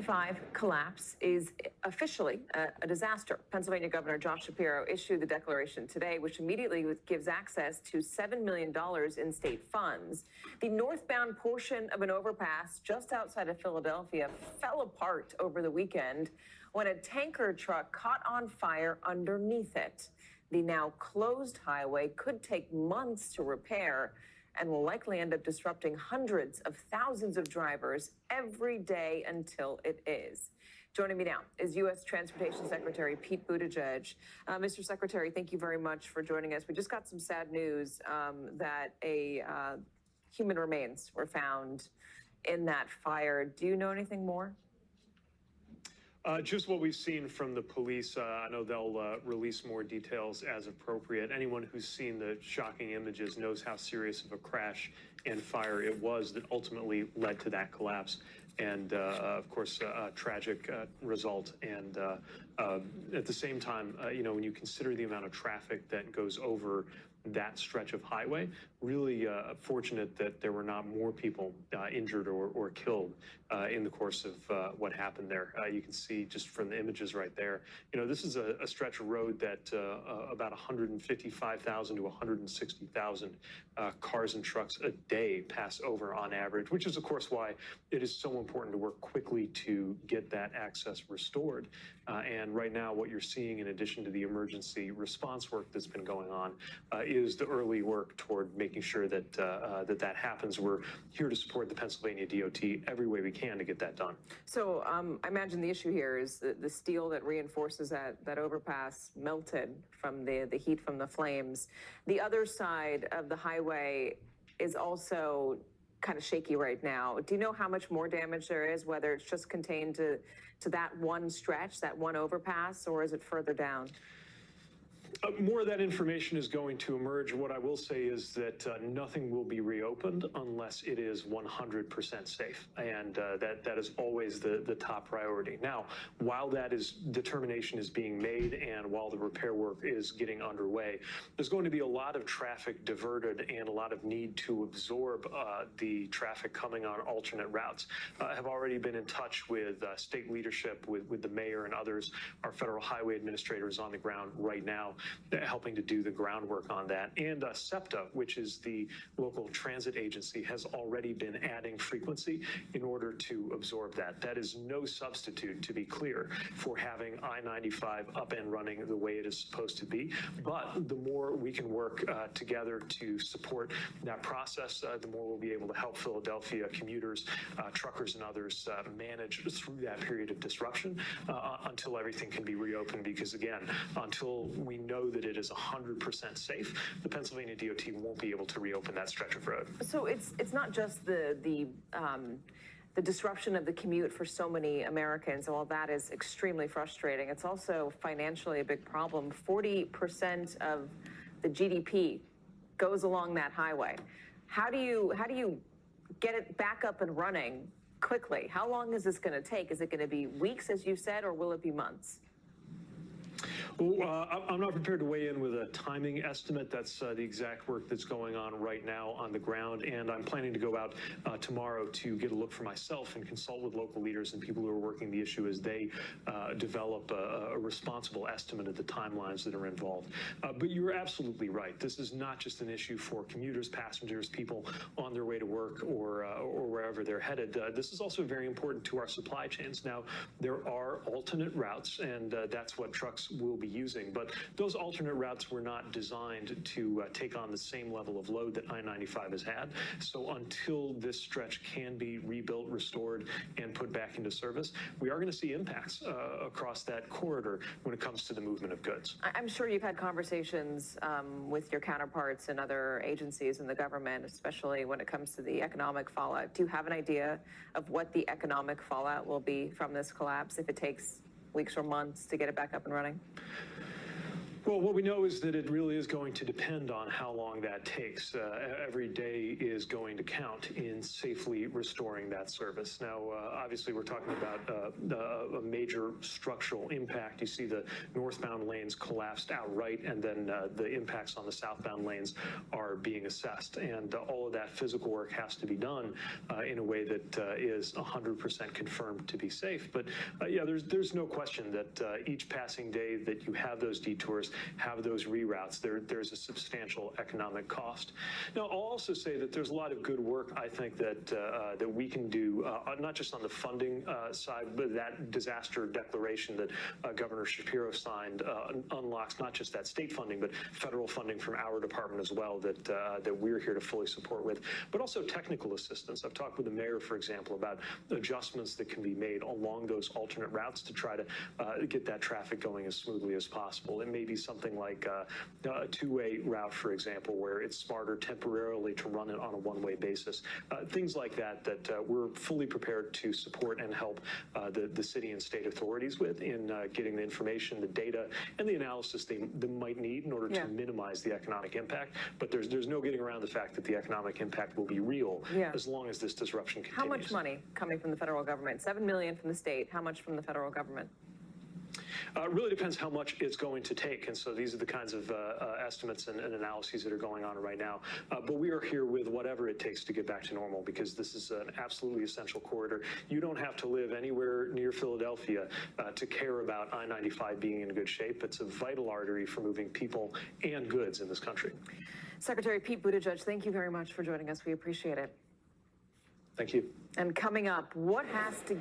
5 collapse is officially a disaster. Pennsylvania Governor Josh Shapiro issued the declaration today, which immediately gives access to $7 million in state funds. The northbound portion of an overpass just outside of Philadelphia fell apart over the weekend when a tanker truck caught on fire underneath it. The now closed highway could take months to repair and will likely end up disrupting hundreds of thousands of drivers every day until it is. Joining me now is U.S. Transportation Secretary Pete Buttigieg. Mr. Secretary, thank you very much for joining us. We just got some sad news that human remains were found in that fire. Do you know anything more? Just what we've seen from the police. I know they'll release more details as appropriate. Anyone who's seen the shocking images knows how serious of a crash and fire it was that ultimately led to that collapse. And of course, a tragic result. And at the same time, when you consider the amount of traffic that goes over that stretch of highway, really fortunate that there were not more people injured or killed in the course of what happened there. You can see just from the images right there, this is a stretch of road that about 155,000 to 160,000 cars and trucks a day pass over on average, which is of course why it is so important to work quickly to get that access restored. And right now what you're seeing, in addition to the emergency response work that's been going on, is the early work toward making sure that that happens. We're here to support the Pennsylvania DOT every way we can to get that done. So I imagine the issue here is the steel that reinforces that overpass melted from the heat from the flames. The other side of the highway is also kind of shaky right now. Do you know how much more damage there is, whether it's just contained to that one stretch, that one overpass, or is it further down? More of that information is going to emerge. What I will say is that nothing will be reopened unless it is 100% safe. And that is always the top priority. Now, while that determination is being made and while the repair work is getting underway, there's going to be a lot of traffic diverted and a lot of need to absorb the traffic coming on alternate routes. I have already been in touch with state leadership, with the mayor and others. Our federal highway administrator is on the ground right now, helping to do the groundwork on that. And SEPTA, which is the local transit agency, has already been adding frequency in order to absorb that. That is no substitute, to be clear, for having I-95 up and running the way it is supposed to be. But the more we can work together to support that process, the more we'll be able to help Philadelphia commuters, truckers, and others manage through that period of disruption until everything can be reopened. Because again, until we know that it is 100% safe, the Pennsylvania DOT won't be able to reopen that stretch of road. So it's not just the disruption of the commute for so many Americans. While that is extremely frustrating, it's also financially a big problem. 40% of the GDP goes along that highway. How do you get it back up and running quickly? How long is this going to take? Is it going to be weeks, as you said, or will it be months? Well, I'm not prepared to weigh in with a timing estimate. That's the exact work that's going on right now on the ground. And I'm planning to go out tomorrow to get a look for myself and consult with local leaders and people who are working the issue as they develop a responsible estimate of the timelines that are involved. But you're absolutely right. This is not just an issue for commuters, passengers, people on their way to work or wherever they're headed. This is also very important to our supply chains. Now, there are alternate routes, and that's what trucks will be using, but those alternate routes were not designed to take on the same level of load that I-95 has had. So until this stretch can be rebuilt, restored, and put back into service, we are going to see impacts across that corridor when it comes to the movement of goods. I'm sure you've had conversations with your counterparts in other agencies in the government, especially when it comes to the economic fallout. Do you have an idea of what the economic fallout will be from this collapse if it takes weeks or months to get it back up and running? Well, what we know is that it really is going to depend on how long that takes. Every day is going to count in safely restoring that service. Now, obviously, we're talking about a major structural impact. You see the northbound lanes collapsed outright, and then the impacts on the southbound lanes are being assessed. And all of that physical work has to be done in a way that is 100% confirmed to be safe. But yeah, there's no question that each passing day that you have those detours, have those reroutes, there's a substantial economic cost. Now, I'll also say that there's a lot of good work, I think, that we can do, not just on the funding side, but that disaster declaration that Governor Shapiro signed unlocks not just that state funding, but federal funding from our department as well that we're here to fully support with, but also technical assistance. I've talked with the mayor, for example, about adjustments that can be made along those alternate routes to try to get that traffic going as smoothly as possible. It may be something like a two-way route, for example, where it's smarter temporarily to run it on a one-way basis. Things like that we're fully prepared to support and help the city and state authorities with in getting the information, the data, and the analysis they might need in order to minimize the economic impact. But there's no getting around the fact that the economic impact will be real as long as this disruption continues. How much money coming from the federal government? $7 million from the state. How much from the federal government? It really depends how much it's going to take. And so these are the kinds of estimates and analyses that are going on right now. But we are here with whatever it takes to get back to normal, because this is an absolutely essential corridor. You don't have to live anywhere near Philadelphia to care about I-95 being in good shape. It's a vital artery for moving people and goods in this country. Secretary Pete Buttigieg, thank you very much for joining us. We appreciate it. Thank you. And coming up, what has to